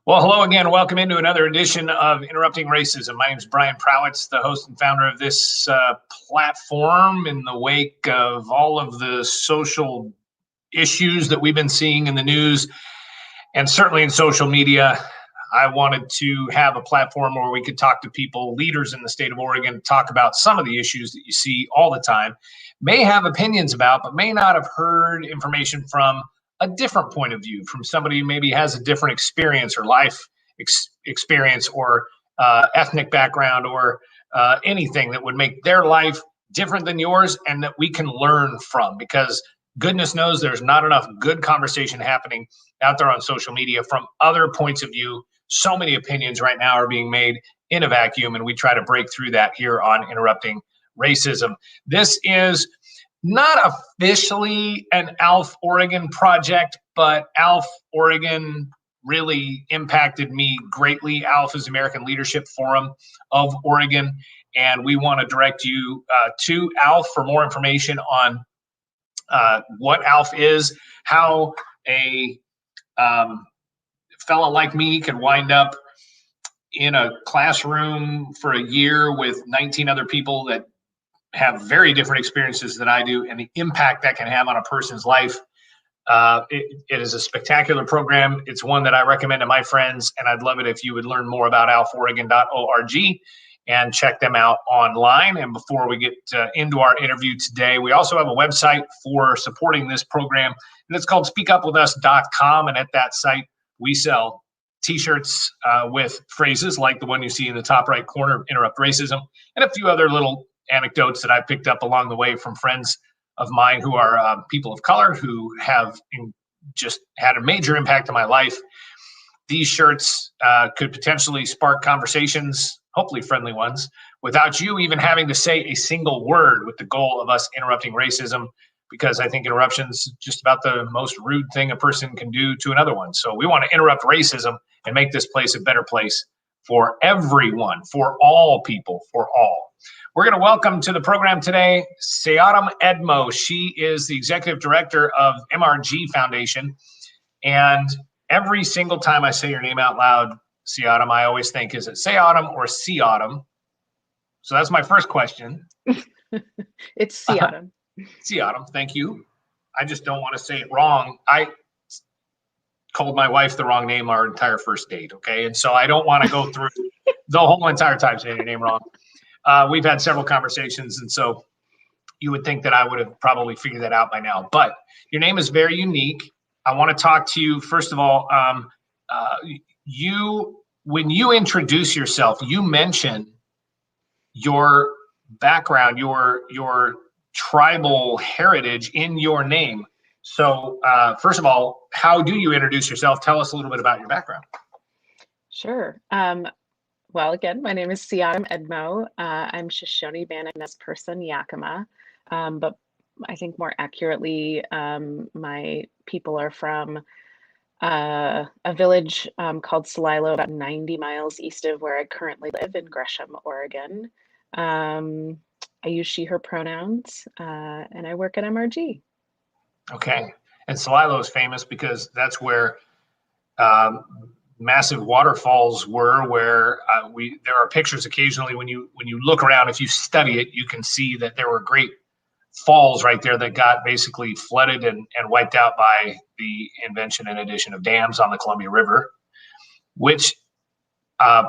Well, hello again. Welcome into another edition of Interrupting Racism. My name is Brian Prowitz, the host and founder of this platform in the wake of all of the social issues that we've been seeing in the news and certainly in social media. I wanted to have a platform where we could talk to people, leaders in the state of Oregon, talk about some of the issues that you see all the time, may have opinions about, but may not have heard information from a different point of view, from somebody who maybe has a different experience or life experience or ethnic background or anything that would make their life different than yours and that we can learn from, because goodness knows there's not enough good conversation happening out there on social media from other points of view. So many opinions right now are being made in a vacuum, and we try to break through that here on Interrupting Racism. This is not officially an ALF Oregon project, but ALF Oregon really impacted me greatly. ALF is American Leadership Forum of Oregon, and we want to direct you to ALF for more information on what ALF is, how a fella like me could wind up in a classroom for a year with 19 other people that have very different experiences than I do, and the impact that can have on a person's life. It is a spectacular program. It's one that I recommend to my friends, and I'd love it if you would learn more about alforegon.org and check them out online. And before we get into our interview today, we also have a website for supporting this program, and it's called speakupwithus.com. And at that site, we sell T-shirts with phrases like the one you see in the top right corner, Interrupt Racism, and a few other little anecdotes that I picked up along the way from friends of mine who are people of color who have just had a major impact on my life. These shirts could potentially spark conversations, hopefully friendly ones, without you even having to say a single word, with the goal of us interrupting racism, because I think interruption's just about the most rude thing a person can do to another one. So we want to interrupt racism and make this place a better place for everyone, for all people, for all. We're going to welcome to the program today Seahdom Edmo. She is the executive director of MRG Foundation. And every single time I say your name out loud, Seahdom, I always think, is it Seahdom or Seahdom? So that's my first question. It's Seahdom. Seahdom, thank you. I just don't want to say it wrong. I called my wife the wrong name our entire first date, okay? And so I don't want to go through the whole entire time saying your name wrong. We've had several conversations, and so you would think that I would have probably figured that out by now. But your name is very unique. I want to talk to you, first of all, when you introduce yourself, you mention your background, your tribal heritage in your name. So first of all, how do you introduce yourself? Tell us a little bit about your background. Sure. Well, again, my name is Seahdom Edmo. I'm Shoshone-Bannock Nez Perce Yakima, but I think more accurately, my people are from a village called Celilo, about 90 miles east of where I currently live in Gresham, Oregon. I use she, her pronouns, and I work at MRG. Okay. And Celilo is famous because that's where massive waterfalls were, where there are pictures occasionally when you look around, if you study it, you can see that there were great falls right there that got basically flooded and wiped out by the invention and addition of dams on the Columbia River, which had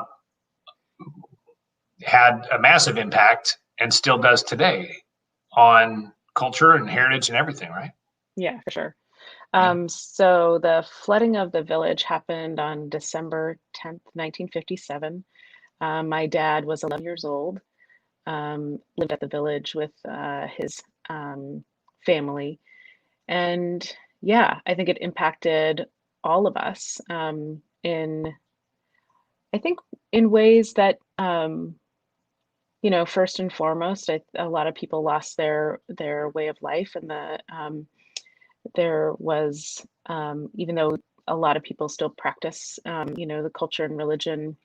a massive impact and still does today on culture and heritage and everything, right? Yeah, for sure. So the flooding of the village happened on December 10th, 1957. My dad was 11 years old, lived at the village with his family. And yeah, I think it impacted all of us in ways that, first and foremost, a lot of people lost their way of life, and there was, even though a lot of people still practice, the culture and religion,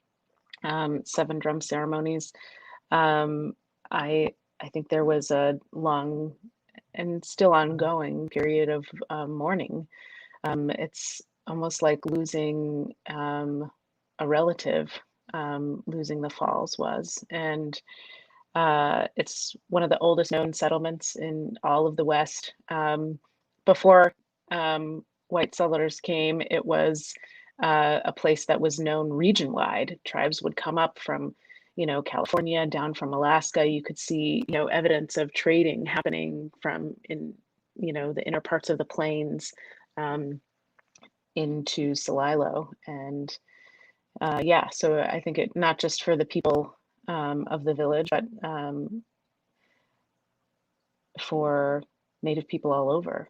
seven drum ceremonies, I think there was a long and still ongoing period of mourning. It's almost like losing a relative losing the falls was. And it's one of the oldest known settlements in all of the West. Before white settlers came, it was a place that was known region-wide. Tribes would come up from, California, down from Alaska. You could see, evidence of trading happening from in, the inner parts of the plains into Celilo. And yeah, so I think it not just for the people of the village, but for Native people all over.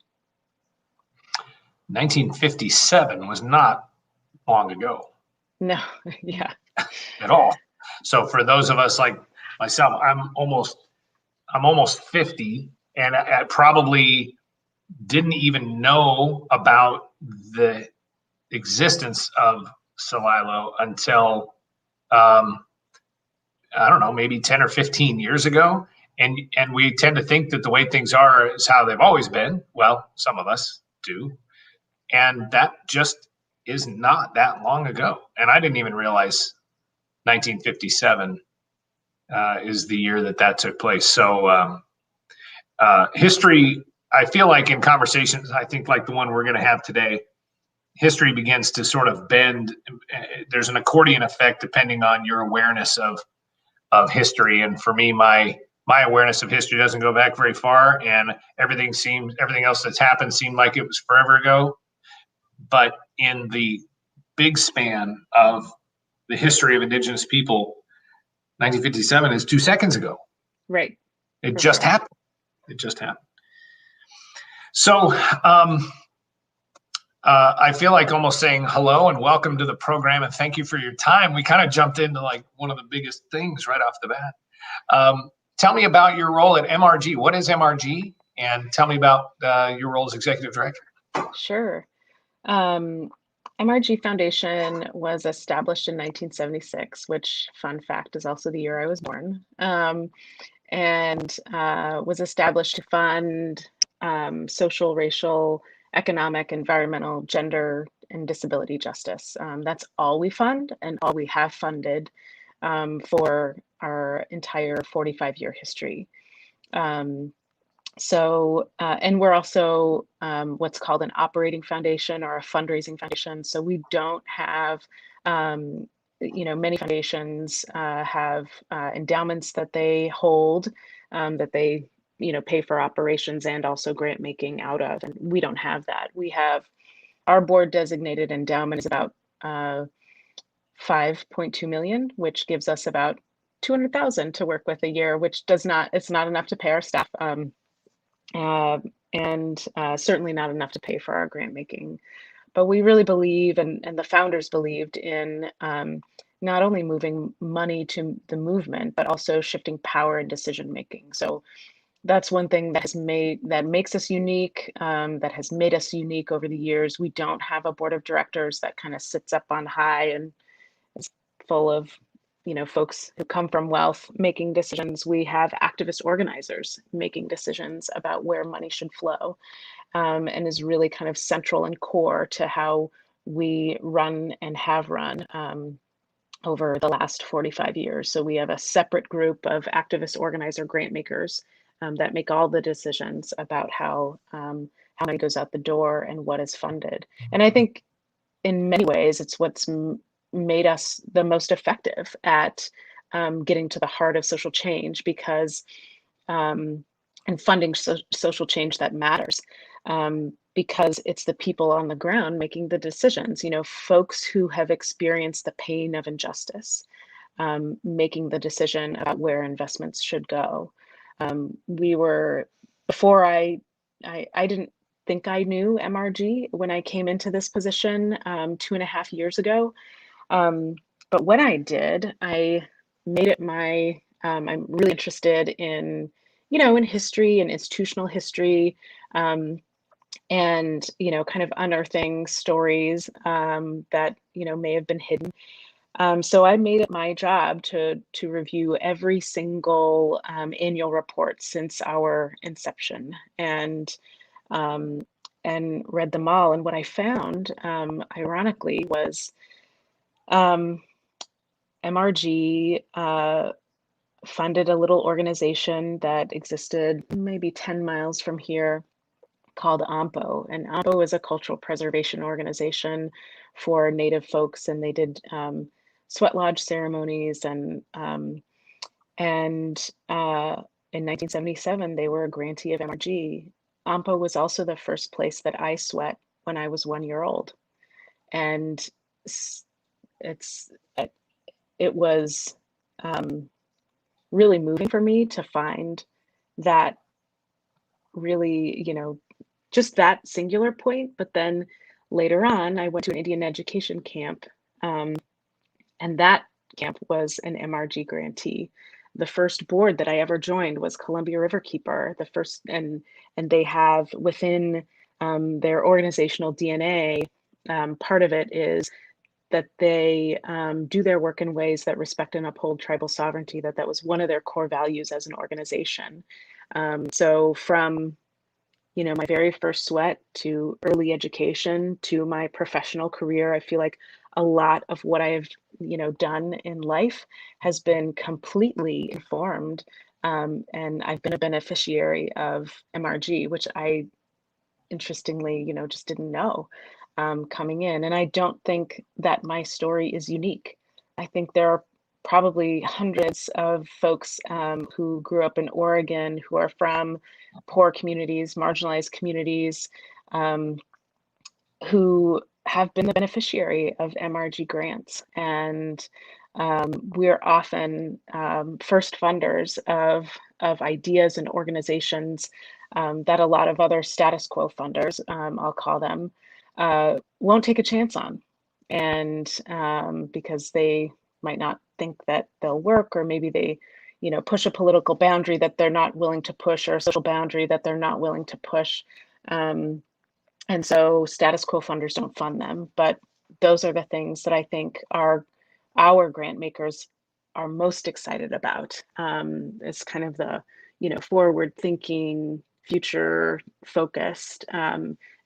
1957 was not long ago. No, yeah. At all. So for those of us like myself, I'm almost 50, and I probably didn't even know about the existence of Celilo until I don't know, maybe 10 or 15 years ago. And we tend to think that the way things are is how they've always been. Well, some of us do. And that just is not that long ago. And I didn't even realize 1957 is the year that took place. So history, I feel like in conversations, I think like the one we're going to have today, history begins to sort of bend. There's an accordion effect depending on your awareness of history. And for me, my awareness of history doesn't go back very far, and everything else that's happened seemed like it was forever ago. But in the big span of the history of Indigenous people, 1957 is 2 seconds ago. Right. It just happened. It just happened. So I feel like almost saying hello and welcome to the program, and thank you for your time. We kind of jumped into like one of the biggest things right off the bat. Tell me about your role at MRG. What is MRG? And tell me about your role as executive director. Sure. MRG Foundation was established in 1976, which, fun fact, is also the year I was born, and was established to fund social, racial, economic, environmental, gender, and disability justice. That's all we fund and all we have funded for our entire 45-year history. And we're also what's called an operating foundation or a fundraising foundation. So we don't have, many foundations have endowments that they hold, that they, pay for operations and also grant making out of. And we don't have that. We have our board designated endowment is about 5.2 million, which gives us about 200,000 to work with a year, which it's not enough to pay our staff. And certainly not enough to pay for our grant making. But we really believe, and the founders believed in not only moving money to the movement, but also shifting power and decision making. So that's one thing that makes us unique, that has made us unique over the years. We don't have a board of directors that kind of sits up on high and is full of folks who come from wealth making decisions. We have activist organizers making decisions about where money should flow, and is really kind of central and core to how we run and have run over the last 45 years. So we have a separate group of activist organizer grant makers that make all the decisions about how money goes out the door and what is funded. And I think in many ways, it's what's made us the most effective at getting to the heart of social change, because and funding social change that matters, because it's the people on the ground making the decisions, folks who have experienced the pain of injustice, making the decision about where investments should go. Before I didn't think I knew MRG when I came into this position 2.5 years ago. But when I did, I made it I'm really interested in, in history and institutional history, and, kind of unearthing stories that, may have been hidden. So I made it my job to review every single annual report since our inception, and read them all. And what I found, ironically, was Um, MRG funded a little organization that existed maybe 10 miles from here called AMPO. And AMPO is a cultural preservation organization for Native folks, and they did sweat lodge ceremonies. And in 1977, they were a grantee of MRG. AMPO was also the first place that I sweat when I was 1 year old. And it's it was really moving for me to find that really, just that singular point. But then later on, I went to an Indian education camp, and that camp was an MRG grantee. The first board that I ever joined was Columbia Riverkeeper. The first, and they have within their organizational DNA, part of it is that they do their work in ways that respect and uphold tribal sovereignty. That was one of their core values as an organization. So from my very first sweat to early education to my professional career, I feel like a lot of what I've done in life has been completely informed, and I've been a beneficiary of MRG, which I interestingly just didn't know coming in. And I don't think that my story is unique. I think there are probably hundreds of folks who grew up in Oregon who are from poor communities, marginalized communities, who have been the beneficiary of MRG grants. And we're often first funders of ideas and organizations that a lot of other status quo funders, I'll call them, won't take a chance on. And because they might not think that they'll work, or maybe they push a political boundary that they're not willing to push, or a social boundary that they're not willing to push. And so status quo funders don't fund them. But those are the things that I think our grant makers are most excited about. It's kind of the forward thinking, future focused,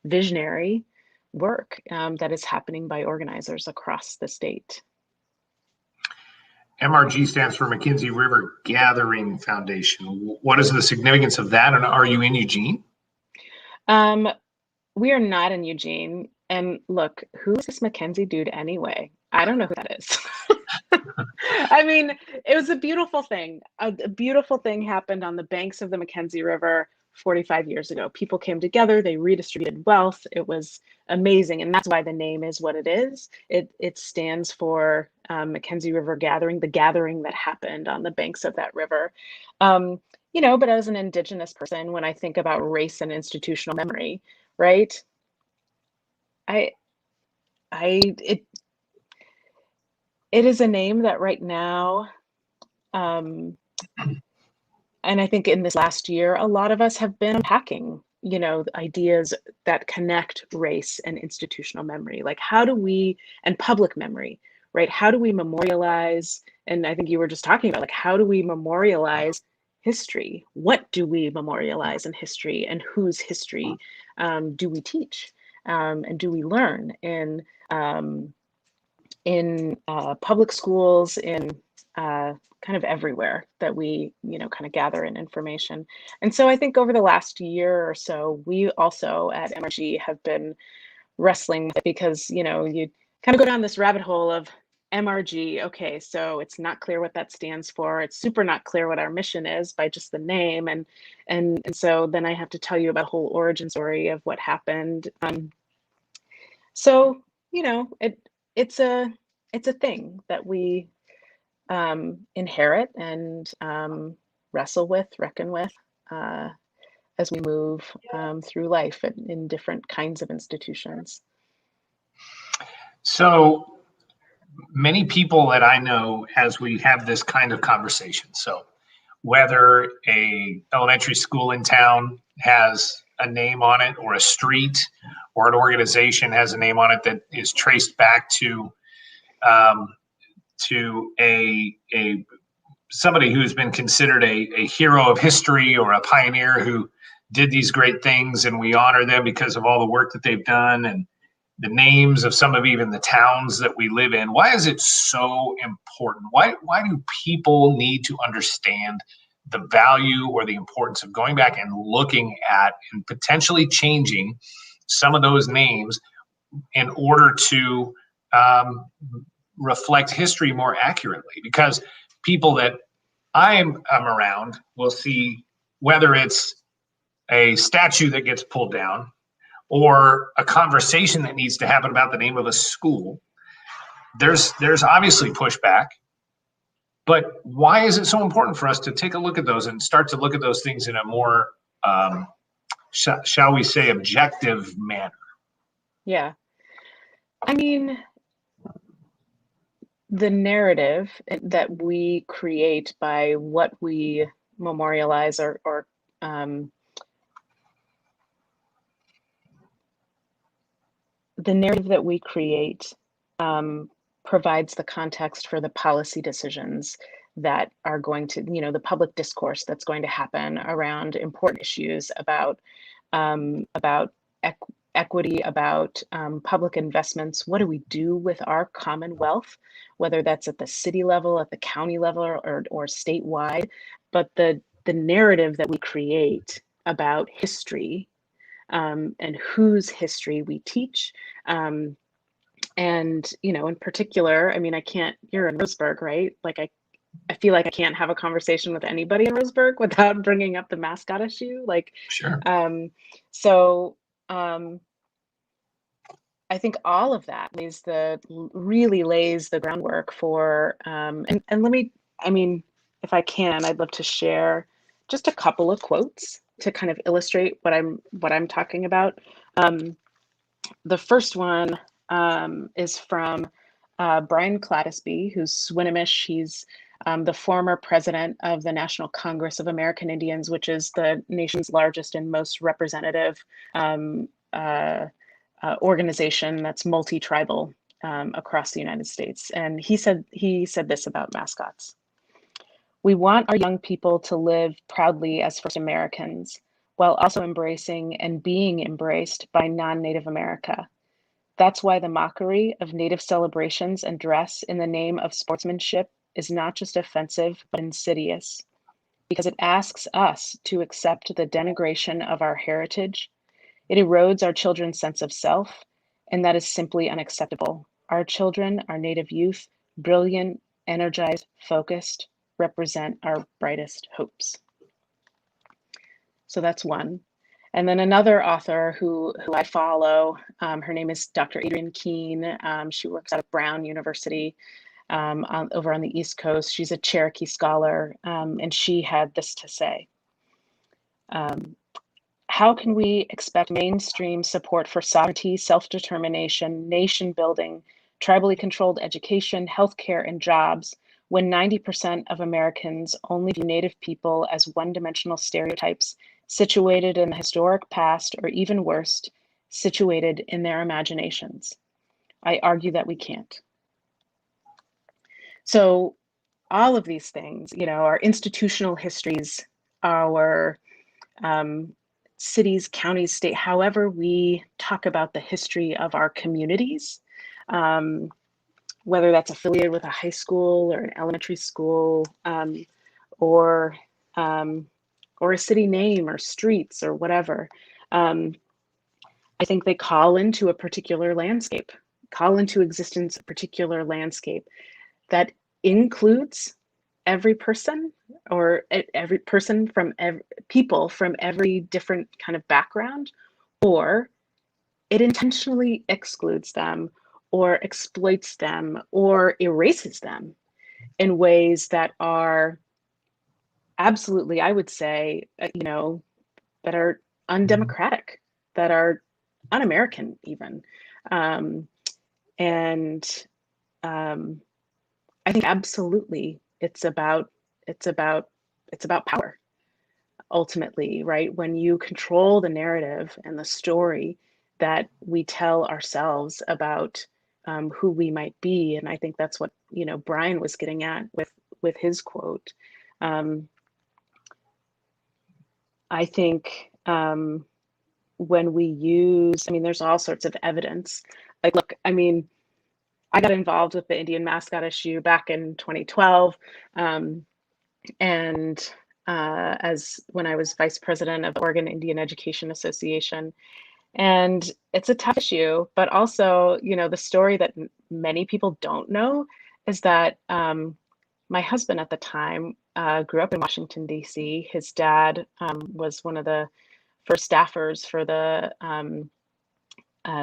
visionary work that is happening by organizers across the state. MRG stands for McKenzie River Gathering Foundation. What is the significance of that? And are you in Eugene? We are not in Eugene. And look, who is this McKenzie dude anyway? I don't know who that is. I mean, it was a beautiful thing. A beautiful thing happened on the banks of the McKenzie River 45 years ago. People came together, they redistributed wealth. It was amazing. And that's why the name is what it is. It stands for McKenzie River Gathering, the gathering that happened on the banks of that river. But as an Indigenous person, when I think about race and institutional memory, right? It is a name that right now, and I think in this last year, a lot of us have been unpacking, ideas that connect race and institutional memory. Like and public memory, right? How do we memorialize? And I think you were just talking about, like, how do we memorialize history? What do we memorialize in history, and whose history do we teach? And do we learn in public schools, in kind of everywhere that we, kind of gather in information. And so I think over the last year or so, we also at MRG have been wrestling with it, because, you kind of go down this rabbit hole of MRG. Okay, so it's not clear what that stands for. It's super not clear what our mission is by just the name. And so then I have to tell you about a whole origin story of what happened. So, it's a thing that we inherit and wrestle with, reckon with, as we move through life in different kinds of institutions. So many people that I know, as we have this kind of conversation, so whether a elementary school in town has a name on it, or a street, or an organization has a name on it that is traced back to somebody who's been considered a hero of history, or a pioneer who did these great things, and we honor them because of all the work that they've done. And the names of some of even the towns that we live in. Why is it so important? Why do people need to understand the value or the importance of going back and looking at and potentially changing some of those names in order to reflect history more accurately? Because people that I'm around will see, whether it's a statue that gets pulled down or a conversation that needs to happen about the name of a school, there's obviously pushback. But why is it so important for us to take a look at those and start to look at those things in a more, shall we say, objective manner? Yeah. I mean, the narrative that we create by what we memorialize or the narrative that we create provides the context for the policy decisions that are going to, the public discourse that's going to happen around important issues about equity, about public investments. What do we do with our common wealth, whether that's at the city level, at the county level, or statewide? But the narrative that we create about history and whose history we teach. And, in particular, I mean, you're in Roseburg, right? Like I feel like I can't have a conversation with anybody in Roseburg without bringing up the mascot issue. Like, sure. I think all of that really lays the groundwork for, and let me, if I can, I'd love to share just a couple of quotes to kind of illustrate what I'm talking about. The first one is from Brian Clattisby, who's Swinomish. He's the former president of the National Congress of American Indians, which is the nation's largest and most representative organization that's multi-tribal across the United States. And he said this about mascots. We want our young people to live proudly as First Americans, while also embracing and being embraced by non-Native America. That's why the mockery of Native celebrations and dress in the name of sportsmanship is not just offensive, but insidious, because it asks us to accept the denigration of our heritage. It erodes our children's sense of self, and that is simply unacceptable. Our children, our Native youth, brilliant, energized, focused, represent our brightest hopes. So that's one. And then another author who I follow, her name is Dr. Adrienne Keene. She works out of Brown University over on the East Coast. She's a Cherokee scholar, and she had this to say. How can we expect mainstream support for sovereignty, self-determination, nation building, tribally controlled education, healthcare, and jobs when 90% of Americans only view Native people as one-dimensional stereotypes situated in the historic past, or even worse, situated in their imaginations? I argue that we can't. So all of these things, our institutional histories, our cities, counties, state, however we talk about the history of our communities, whether that's affiliated with a high school or an elementary school, or a city name or streets or whatever, I think they call into a particular landscape, call into existence a particular landscape that includes every person, or every person from people from every different kind of background, or it intentionally excludes them or exploits them or erases them in ways that are absolutely, I would say, that are undemocratic, that are un-American even. I think absolutely it's about power ultimately, right? When you control the narrative and the story that we tell ourselves about who we might be. And I think that's what, Brian was getting at with his quote. I think when we use, there's all sorts of evidence Like, look, I mean, I got involved with the Indian mascot issue back in 2012. And as when I was vice president of the Oregon Indian Education Association. And it's a tough issue, but also, the story that many people don't know is that my husband at the time grew up in Washington, D.C. His dad was one of the first staffers for the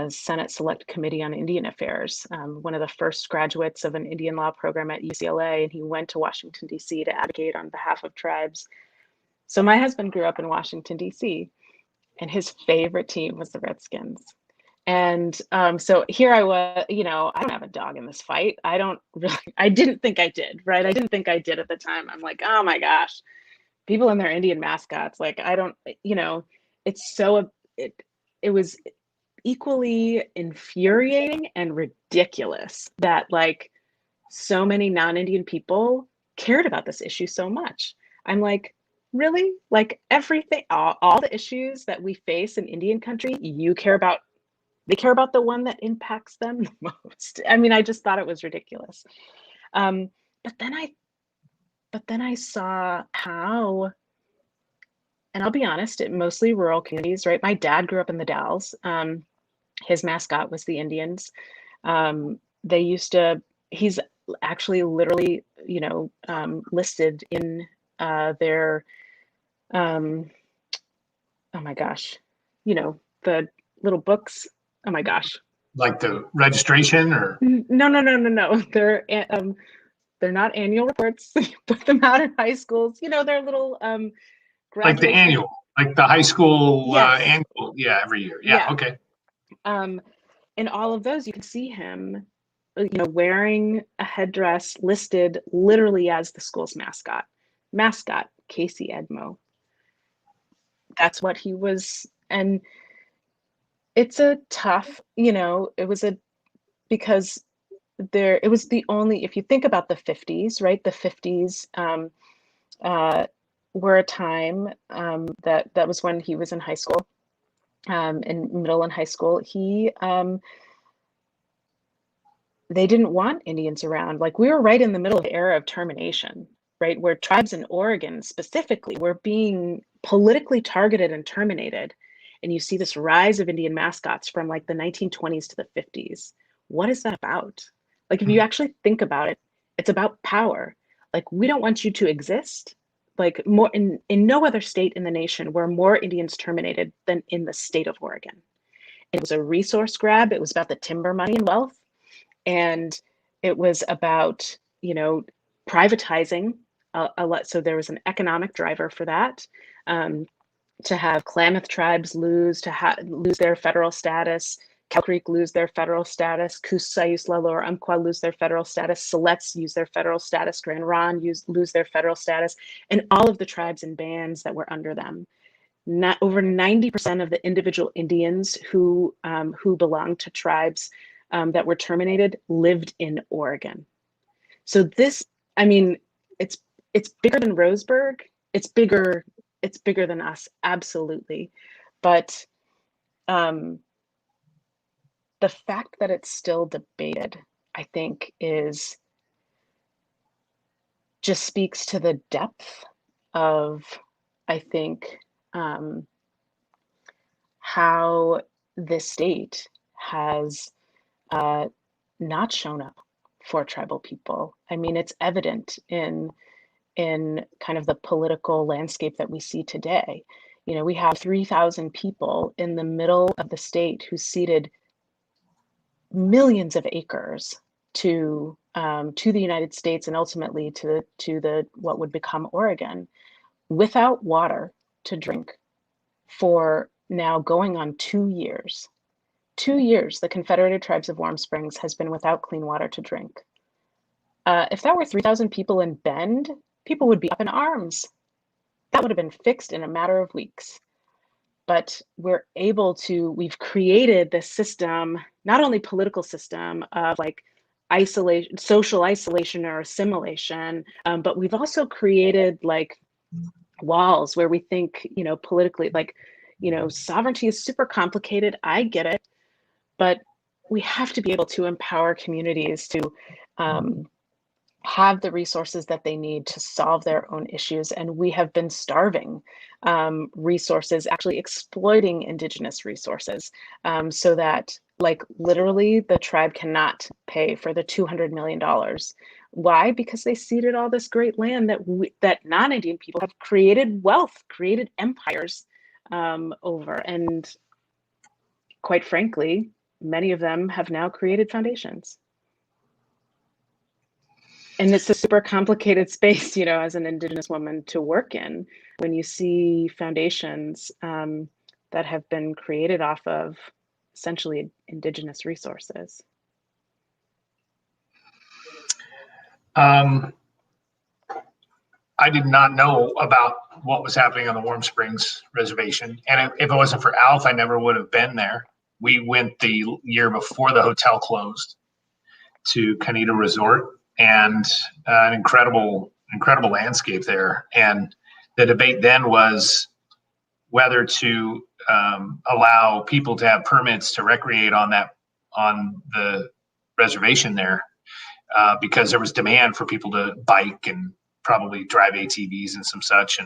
Senate Select Committee on Indian Affairs, one of the first graduates of an Indian law program at UCLA, and he went to Washington, D.C. to advocate on behalf of tribes. So my husband grew up in Washington, D.C., and his favorite team was the Redskins. And so here I was, I don't have a dog in this fight. I didn't think I did, right? I didn't think I did at the time. I'm like, oh my gosh, people in their Indian mascots, like, I don't, it's so, it was equally infuriating and ridiculous that like so many non-Indian people cared about this issue so much. I'm like, really? Like everything, all the issues that we face in Indian country, they care about the one that impacts them the most. I mean, I just thought it was ridiculous. But then I saw how, and I'll be honest, it mostly rural communities, right? My dad grew up in the Dalles. His mascot was the Indians. They used to, he's actually literally, listed in their, oh my gosh, the little books. Oh my gosh. Like the registration or? No. They're not annual reports. Put them out in high schools. They're little Like the annual, like the high school yes. annual. Yeah, every year. Yeah. Okay. In all of those, you can see him, wearing a headdress listed literally as the school's mascot. Mascot, Casey Edmo. That's what he was. And it's a tough, it was because it was the only, if you think about the 50s, right? The 50s were a time that was when he was in high school, in middle and high school. They didn't want Indians around. Like we were right in the middle of the era of termination, right? Where tribes in Oregon specifically were being politically targeted and terminated. And you see this rise of Indian mascots from like the 1920s to the 50s. What is that about? Like if you actually think about it, it's about power. Like we don't want you to exist. Like more in no other state in the nation were more Indians terminated than in the state of Oregon. It was a resource grab. It was about the timber money and wealth. And it was about, privatizing a lot. So there was an economic driver for that, to have Klamath tribes lose their federal status, Cow Creek lose their federal status, Coos Sаюs Lelo or Umpqua lose their federal status, Siletz use their federal status, Grand Ronde lose their federal status, and all of the tribes and bands that were under them. Not over 90% of the individual Indians who belonged to tribes that were terminated lived in Oregon. So this, I mean, it's bigger than Roseburg. It's bigger than us, absolutely. But the fact that it's still debated, I think, just speaks to the depth of, I think, how this state has not shown up for tribal people. I mean, it's evident in kind of the political landscape that we see today. We have 3,000 people in the middle of the state who ceded millions of acres to the United States and ultimately to the what would become Oregon, without water to drink for now going on 2 years. 2 years, the Confederated Tribes of Warm Springs has been without clean water to drink. If that were 3,000 people in Bend, people would be up in arms. That would have been fixed in a matter of weeks. But we've created this system, not only political system of like isolation, social isolation or assimilation, but we've also created like walls where we think, politically, like, sovereignty is super complicated. I get it. But we have to be able to empower communities to have the resources that they need to solve their own issues. And we have been starving resources, actually exploiting indigenous resources, so that like literally the tribe cannot pay for the $200 million. Why? Because they ceded all this great land that non-Indian people have created wealth, created empires over. And quite frankly, many of them have now created foundations. And it's a super complicated space, you know, as an Indigenous woman to work in when you see foundations that have been created off of essentially Indigenous resources. I did not know about what was happening on the Warm Springs Reservation. And if it wasn't for Alf, I never would have been there. We went the year before the hotel closed to Canita Resort, and an incredible landscape there. And the debate then was whether to allow people to have permits to recreate on the reservation there, because there was demand for people to bike and probably drive ATVs and some such.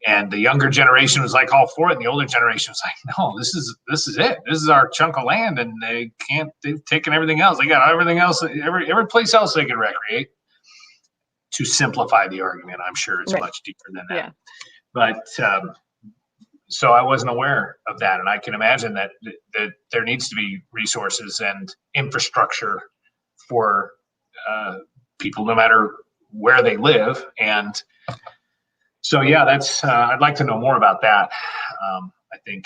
And the younger generation was like all for it, and the older generation was like, no, this is it. This is our chunk of land, and they've taken everything else. They got everything else, every place else they can recreate. To simplify the argument, I'm sure it's much deeper than that. Yeah. But so I wasn't aware of that, and I can imagine that there needs to be resources and infrastructure for people, no matter where they live. And so, yeah, that's I'd like to know more about that. I think.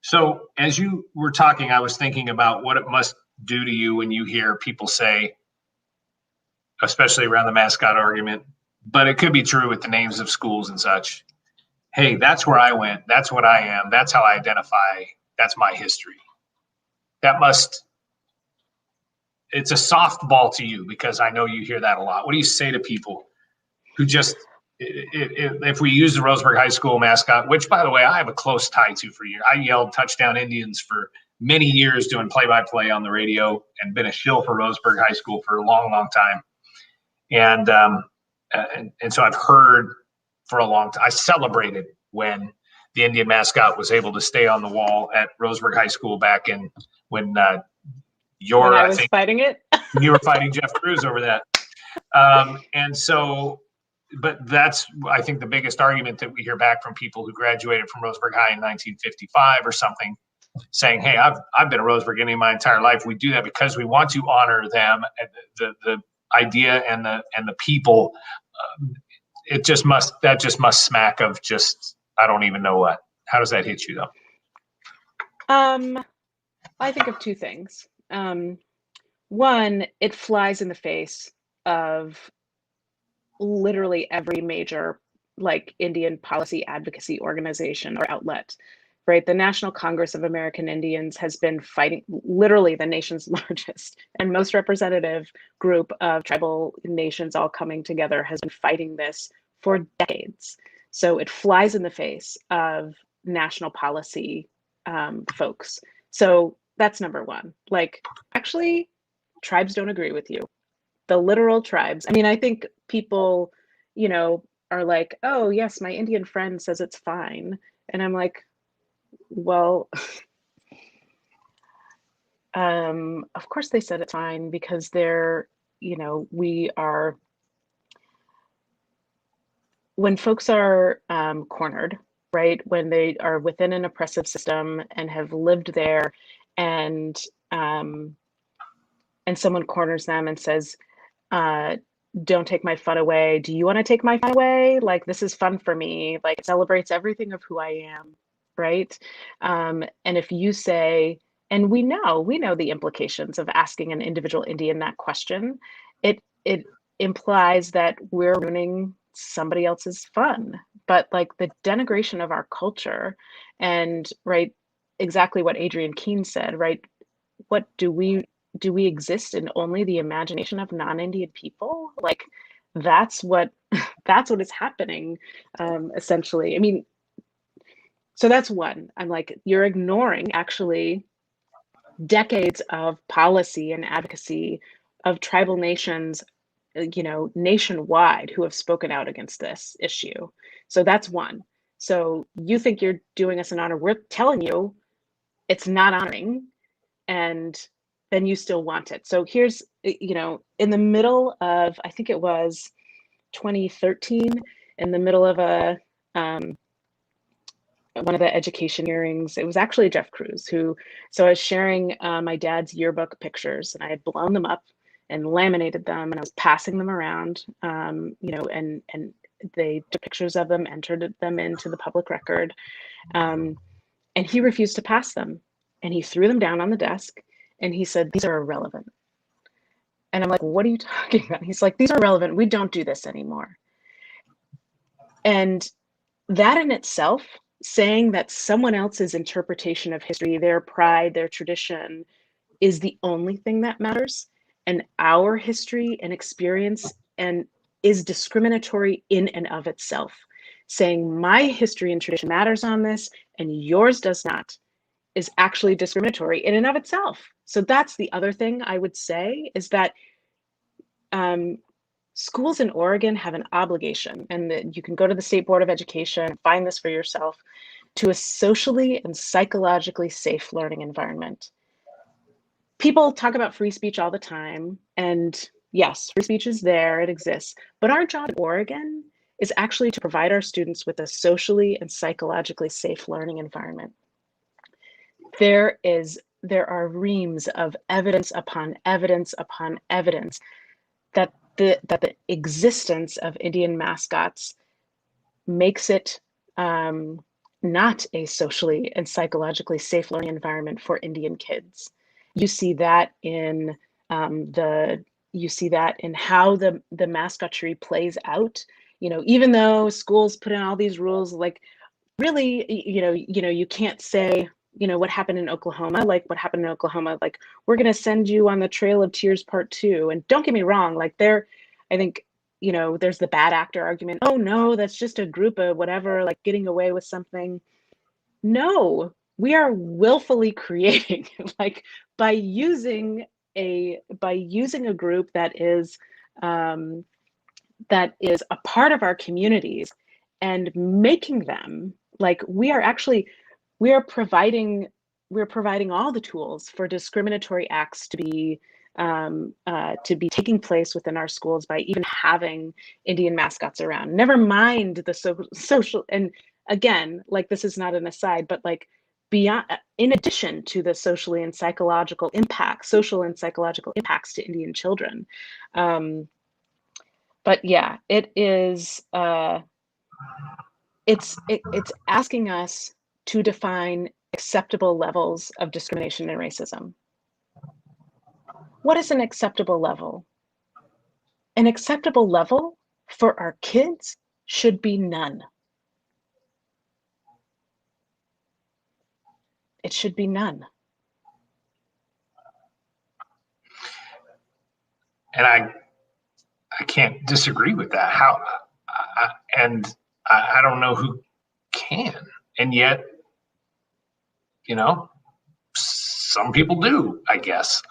So as you were talking, I was thinking about what it must do to you when you hear people say, especially around the mascot argument, but it could be true with the names of schools and such. Hey, that's where I went. That's what I am. That's how I identify. That's my history. It's a softball to you, because I know you hear that a lot. What do you say to people who just, if we use the Roseburg High School mascot, which, by the way, I have a close tie to for years. I yelled touchdown Indians for many years doing play-by-play on the radio, and been a shill for Roseburg High School for a long, long time. And so I've heard for a long time. I celebrated when the Indian mascot was able to stay on the wall at Roseburg High School back when I was fighting it. You were fighting Jeff Cruz over that. And so, but that's, I think, the biggest argument that we hear back from people who graduated from Roseburg High in 1955 or something, saying, hey, I've been a Roseburg Indian my entire life. We do that because we want to honor them, the idea and the people. That just must smack of just, I don't even know what. How does that hit you though? I think of two things. One, it flies in the face of literally every major like Indian policy advocacy organization or outlet, right? The National Congress of American Indians has been fighting, literally the nation's largest and most representative group of tribal nations all coming together, has been fighting this for decades. So it flies in the face of national policy folks. So that's number one. Like, actually, tribes don't agree with you. The literal tribes. I mean, I think people, you know, are like, oh, yes, my Indian friend says it's fine. And I'm like, well, of course they said it's fine, because they're, you know, when folks are cornered, right? When they are within an oppressive system and have lived there, and someone corners them and says, don't take my fun away. Do you want to take my fun away? Like, this is fun for me. Like, it celebrates everything of who I am, right? And if you say, and we know the implications of asking an individual Indian that question, it implies that we're ruining somebody else's fun. But like the denigration of our culture, and right, exactly what Adrienne Keene said, right? What do we exist in only the imagination of non-Indian people? Like, that's what is happening, essentially. I mean, so that's one. I'm like, you're ignoring actually decades of policy and advocacy of tribal nations, nationwide, who have spoken out against this issue. So that's one. So you think you're doing us an honor. We're telling you it's not honoring, and then you still want it. So here's, in the middle of, I think it was 2013, in the middle of one of the education hearings, it was actually Jeff Cruz so I was sharing my dad's yearbook pictures, and I had blown them up and laminated them, and I was passing them around, and they took pictures of them, entered them into the public record, and he refused to pass them, and he threw them down on the desk, and he said, "These are irrelevant." And I'm like, "What are you talking about?" He's like, "These are irrelevant. We don't do this anymore." And that in itself, saying that someone else's interpretation of history, their pride, their tradition, is the only thing that matters, and our history and experience and is discriminatory in and of itself. Saying my history and tradition matters on this and yours does not is actually discriminatory in and of itself. So that's the other thing I would say, is that schools in Oregon have an obligation, and you can go to the State Board of Education and find this for yourself, to a socially and psychologically safe learning environment. People talk about free speech all the time, and yes, free speech is there, it exists, but our job in Oregon is actually to provide our students with a socially and psychologically safe learning environment. There are reams of evidence upon evidence upon evidence that the existence of Indian mascots makes it not a socially and psychologically safe learning environment for Indian kids. You see that in how the mascotry plays out. Even though schools put in all these rules, like, really, you can't say, what happened in Oklahoma, like we're going to send you on the Trail of Tears Part 2. And don't get me wrong, like I think, there's the bad actor argument. Oh no, that's just a group of whatever, like getting away with something. No, we are willfully creating, like by using a group that is a part of our communities and making them, like, we are providing all the tools for discriminatory acts to be taking place within our schools by even having Indian mascots around. Never mind the social, and again, like, this is not an aside, but like, beyond, in addition to the social and psychological impacts to Indian children. But yeah, it is. It's asking us to define acceptable levels of discrimination and racism. What is an acceptable level? An acceptable level for our kids should be none. It should be none. And I can't disagree with that. I don't know who can, and yet, some people do, I guess.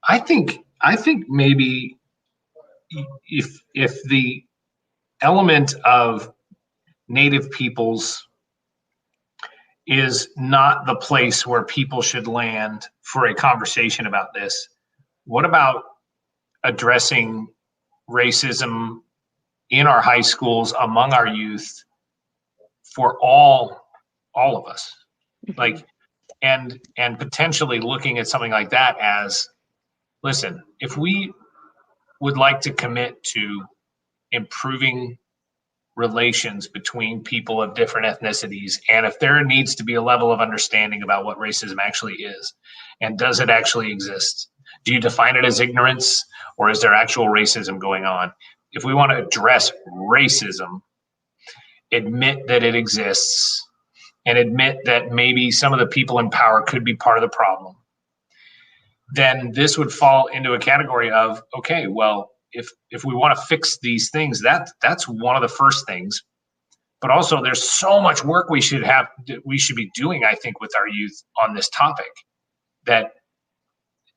I think maybe if the element of Native peoples is not the place where people should land for a conversation about this, what about addressing racism in our high schools among our youth for all of us? Like, and potentially looking at something like that as, listen, if we would like to commit to improving relations between people of different ethnicities, and if there needs to be a level of understanding about what racism actually is, and does it actually exist? Do you define it as ignorance, or is there actual racism going on? If we want to address racism, admit that it exists, and admit that maybe some of the people in power could be part of the problem, then this would fall into a category of, okay, well, if we want to fix these things, that's one of the first things. But also, there's so much work we should be doing, I think, with our youth on this topic. that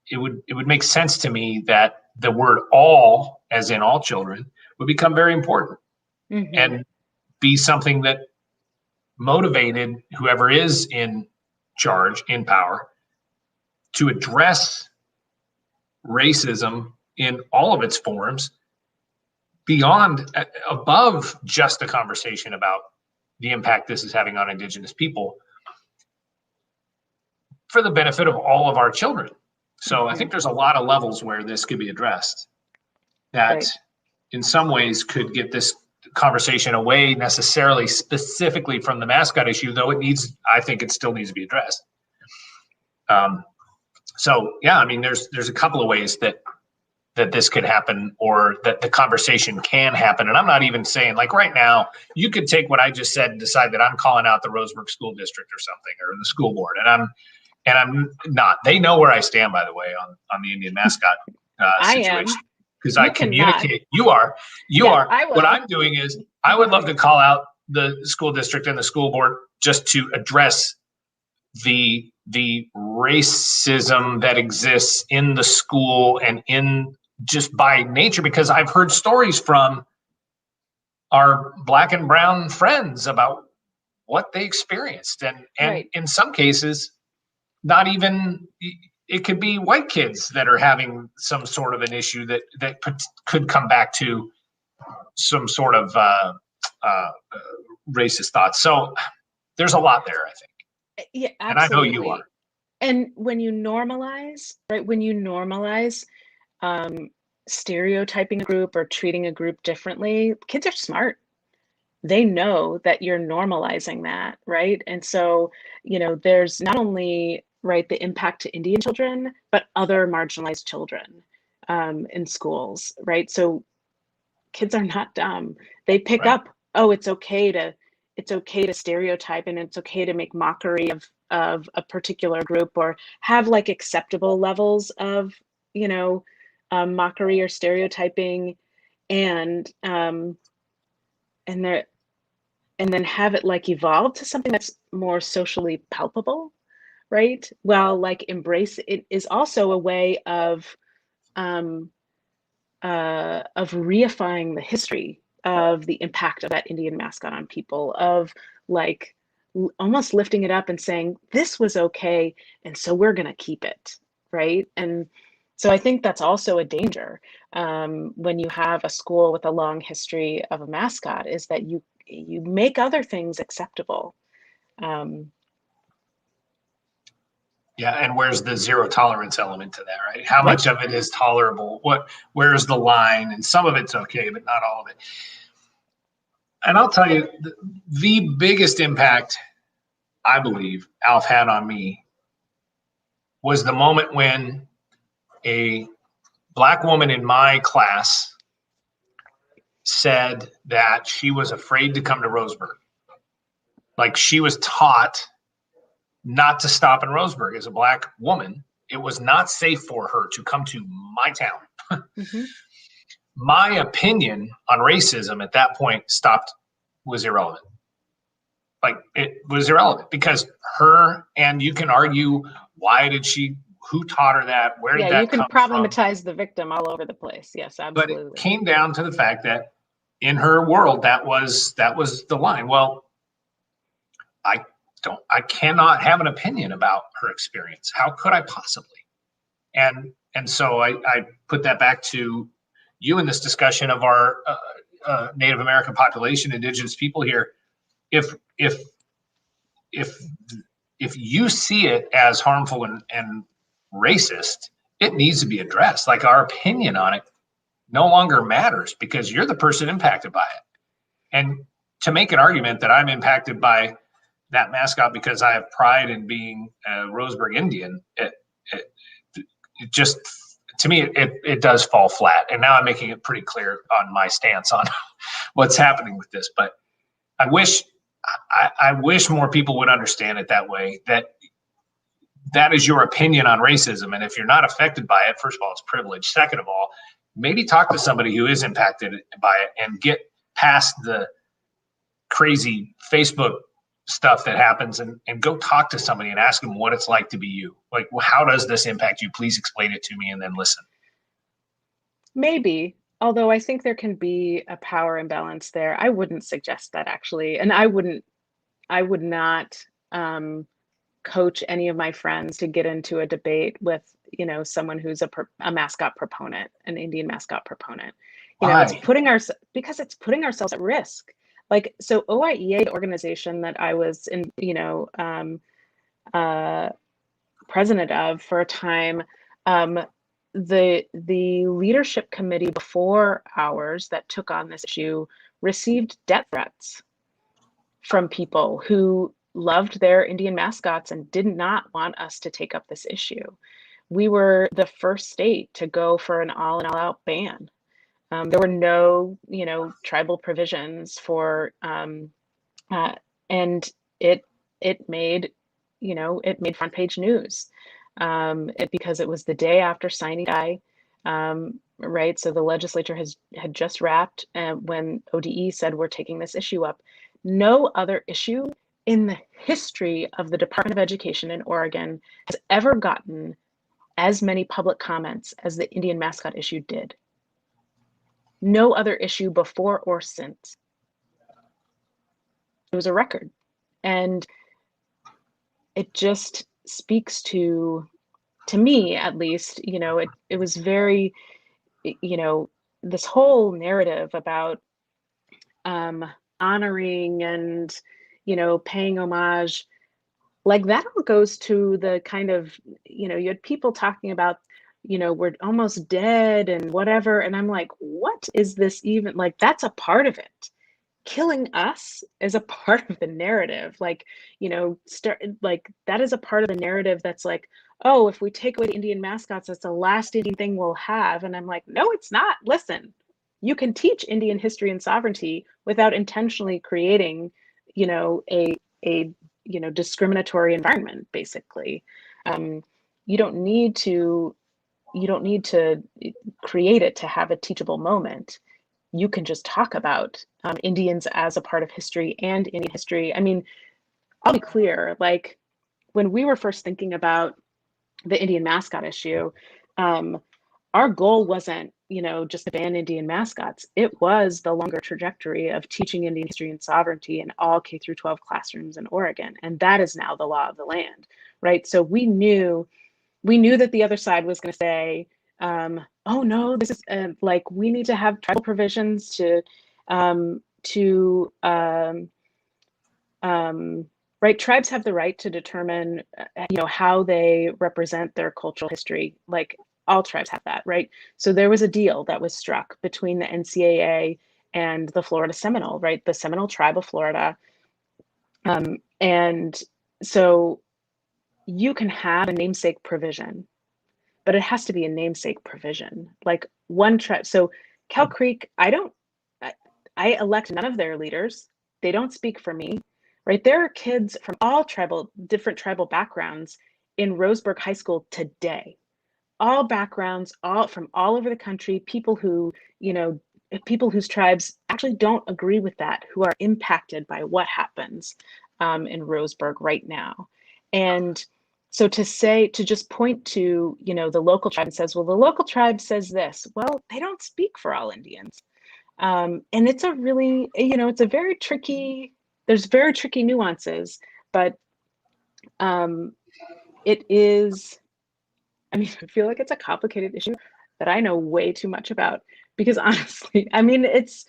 it would make sense to me that the word all, as in all children, would become very important and be something that motivated whoever is in charge, in power, to address racism in all of its forms above just a conversation about the impact this is having on Indigenous people for the benefit of all of our children. So I think there's a lot of levels where this could be addressed that in some ways could get this conversation away necessarily specifically from the mascot issue, though I think it still needs to be addressed. So yeah, I mean, there's a couple of ways that this could happen, or that the conversation can happen. And I'm not even saying, like, right now, you could take what I just said and decide that I'm calling out the Roseburg School District or something, or the school board. And I'm not. They know where I stand, by the way, on the Indian mascot situation. Because I communicate. You are. What I'm doing is, I would love to call out the school district and the school board just to address the racism that exists in the school and in just by nature, because I've heard stories from our Black and brown friends about what they experienced, and in some cases, not even, it could be white kids that are having some sort of an issue that could come back to some sort of racist thoughts. So there's a lot there, I think. Yeah, absolutely. And I know you are. And when you normalize, stereotyping a group or treating a group differently, kids are smart. They know that you're normalizing that, right? And so, there's not only the impact to Indian children, but other marginalized children in schools, right? So kids are not dumb. They pick up, oh, it's okay to stereotype, and it's okay to make mockery of a particular group, or have acceptable levels of mockery or stereotyping, and then have it evolve to something that's more socially palpable, right? Well, embrace it is also a way of reifying the history of the impact of that Indian mascot on people, of almost lifting it up and saying, this was okay, and so we're going to keep it, right? And so I think that's also a danger when you have a school with a long history of a mascot, is that you make other things acceptable. Yeah, and where's the zero tolerance element to that, right? How much of it is tolerable? Where's the line? And some of it's okay, but not all of it. And I'll tell you, the biggest impact I believe Alf had on me was the moment when a Black woman in my class said that she was afraid to come to Roseburg. She was taught not to stop in Roseburg as a Black woman. It was not safe for her to come to my town. My opinion on racism at that point was irrelevant. It was irrelevant because and you can argue, who taught her that? Where did that come from? You can problematize the victim all over the place. Yes, absolutely. But it came down to the fact that in her world, that was the line. Well, I cannot have an opinion about her experience. How could I possibly? And so I put that back to you in this discussion of our Native American population, Indigenous people here. If you see it as harmful and racist, it needs to be addressed. Our opinion on it no longer matters because you're the person impacted by it. And to make an argument that I'm impacted by that mascot because I have pride in being a Roseburg Indian, it just, to me, it does fall flat. And now I'm making it pretty clear on my stance on what's happening with this. But I wish more people would understand it that way, that is your opinion on racism. And if you're not affected by it, first of all, it's privilege. Second of all, maybe talk to somebody who is impacted by it and get past the crazy Facebook stuff that happens and go talk to somebody and ask them what it's like to be you. Like, well, how does this impact you? Please explain it to me and then listen. Maybe, although I think there can be a power imbalance there. I wouldn't suggest that actually, and I would not coach any of my friends to get into a debate with, someone who's a mascot proponent, an Indian mascot proponent. It's Why? because it's putting ourselves at risk. Like, so OIEA, the organization that I was in, uh, president of for a time, the leadership committee before ours that took on this issue received death threats from people who loved their Indian mascots and did not want us to take up this issue. We were the first state to go for an all in all out ban. There were no, tribal provisions for, and it made, it made front page news, because it was the day after Sine Die, right? So the legislature had just wrapped when ODE said we're taking this issue up. No other issue in the history of the Department of Education in Oregon has ever gotten as many public comments as the Indian mascot issue did. No other issue before or since. It was a record. And it just speaks to me at least, it was very, this whole narrative about honoring and, paying homage, like that all goes to the kind of, you had people talking about, we're almost dead and whatever. And I'm like, what is this even? Like, that's a part of it. Killing us is a part of the narrative. Like, like that is a part of the narrative that's like, oh, if we take away the Indian mascots, that's the last Indian thing we'll have. And I'm like, no, it's not. Listen, you can teach Indian history and sovereignty without intentionally creating, a discriminatory environment, basically. You don't need to create it to have a teachable moment. You can just talk about Indians as a part of history and Indian history. I mean, I'll be clear, like when we were first thinking about the Indian mascot issue, our goal wasn't, just to ban Indian mascots. It was the longer trajectory of teaching Indian history and sovereignty in all K through 12 classrooms in Oregon. And that is now the law of the land, right? So we knew that the other side was going to say, oh no, this is like, we need to have tribal provisions to right, tribes have the right to determine, how they represent their cultural history. Like all tribes have that, right? So there was a deal that was struck between the NCAA and the Florida Seminole, right? The Seminole tribe of Florida. And so you can have a namesake provision, but it has to be a namesake provision. Like one tribe. So Cal Creek, I elect none of their leaders. They don't speak for me, right? There are kids from all different tribal backgrounds in Roseburg High School today. All backgrounds, all from all over the country, people whose tribes actually don't agree with that, who are impacted by what happens in Roseburg right now. And so to just point to, the local tribe and says, well, the local tribe says this. Well, they don't speak for all Indians. And it's a really, it's a very tricky, there's very tricky nuances, but it is, I mean, I feel like it's a complicated issue that I know way too much about, because honestly, I mean, it's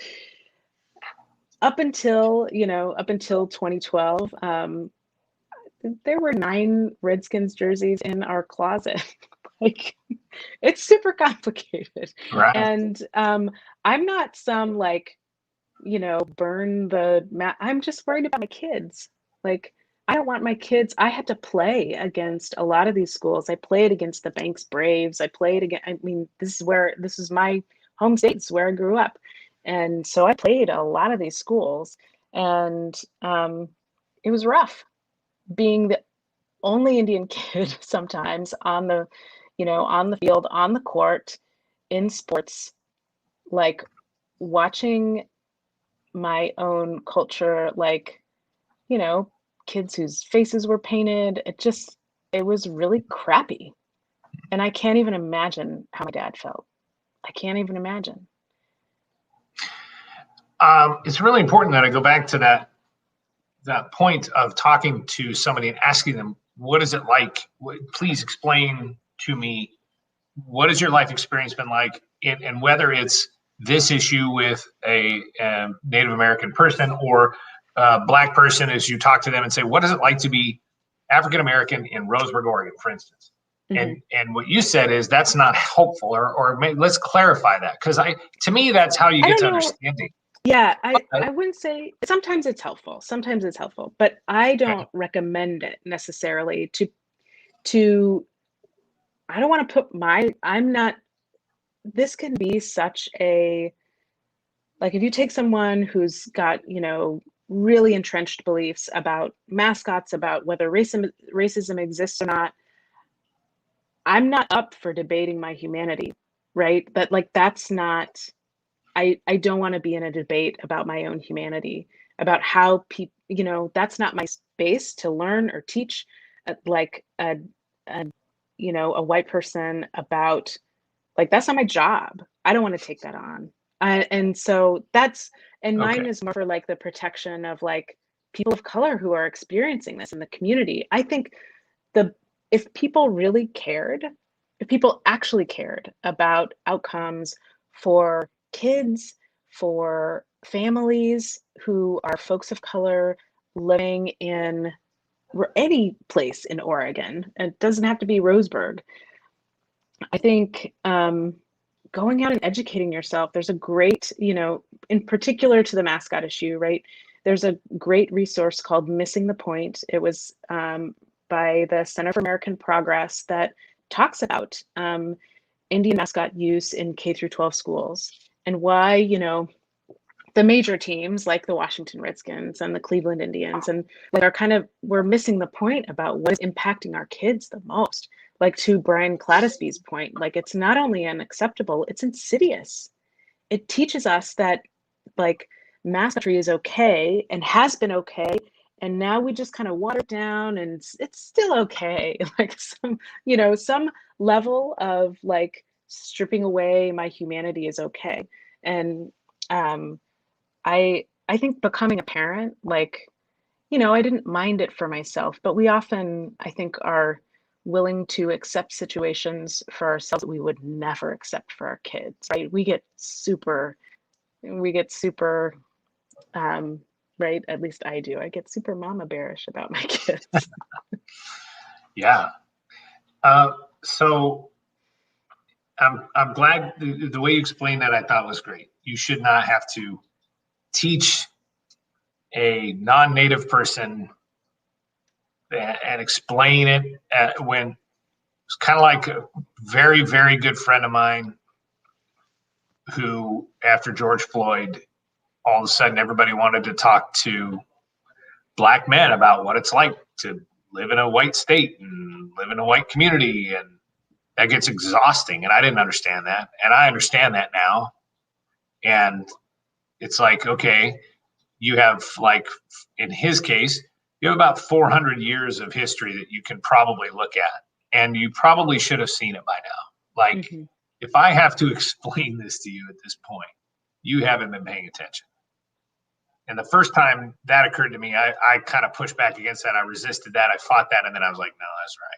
up until 2012, there were 9 Redskins jerseys in our closet. Like, it's super complicated. Right. And I'm not some like, burn the mat. I'm just worried about my kids. Like, I don't want my kids. I had to play against a lot of these schools. I played against the Banks Braves. I mean, this is my home state. This is where I grew up. And so I played a lot of these schools, and it was rough being the only Indian kid sometimes on the, on the field, on the court, in sports, like watching my own culture, like, kids whose faces were painted. It was really crappy. And I can't even imagine how my dad felt. I can't even imagine. It's really important that I go back to that point of talking to somebody and asking them, what is it like? Please explain to me, what has your life experience been like? And whether it's this issue with a Native American person or a Black person, as you talk to them and say, what is it like to be African American in Roseburg, Oregon, for instance? Mm-hmm. And what you said is that's not helpful, or let's clarify that, because to me that's how you get to understanding. Yeah, I wouldn't say sometimes it's helpful. Sometimes it's helpful, but I don't recommend it necessarily to I don't want to put I'm not, this can be such a, like if you take someone who's got, really entrenched beliefs about mascots, about whether racism exists or not, I'm not up for debating my humanity, right? But like that's not, I don't want to be in a debate about my own humanity, about how people, that's not my space to learn or teach like a a white person about, like that's not my job. I don't want to take that on. And so mine is more for like the protection of like people of color who are experiencing this in the community. I think the if people really cared, if people actually cared about outcomes for kids, for families who are folks of color living in any place in Oregon, it doesn't have to be Roseburg. I think going out and educating yourself, there's a great, in particular to the mascot issue, right? There's a great resource called Missing the Point. It was by the Center for American Progress that talks about Indian mascot use in K through 12 schools and why, the major teams like the Washington Redskins and the Cleveland Indians and like we're missing the point about what is impacting our kids the most. Like to Brian Cladisby's point, like it's not only unacceptable, it's insidious. It teaches us that like mastery is okay and has been okay. And now we just kind of water it down and it's still okay. Like some level of like stripping away my humanity is okay. And I think becoming a parent, like, I didn't mind it for myself, but we often, I think, are willing to accept situations for ourselves that we would never accept for our kids, right? We get super, right? At least I do. I get super mama bearish about my kids. Yeah. So I'm glad the way you explained that, I thought was great. You should not have to teach a non-native person and explain it when it's kind of like a very, very good friend of mine who, after George Floyd, all of a sudden everybody wanted to talk to Black men about what it's like to live in a white state and live in a white community. And that gets exhausting. And I didn't understand that. And I understand that now. And it's like, okay, you have, like, in his case, you have about 400 years of history that you can probably look at. And you probably should have seen it by now. Like, mm-hmm. If I have to explain this to you at this point, you haven't been paying attention. And the first time that occurred to me, I kind of pushed back against that. I resisted that. I fought that. And then I was like, no, that's right.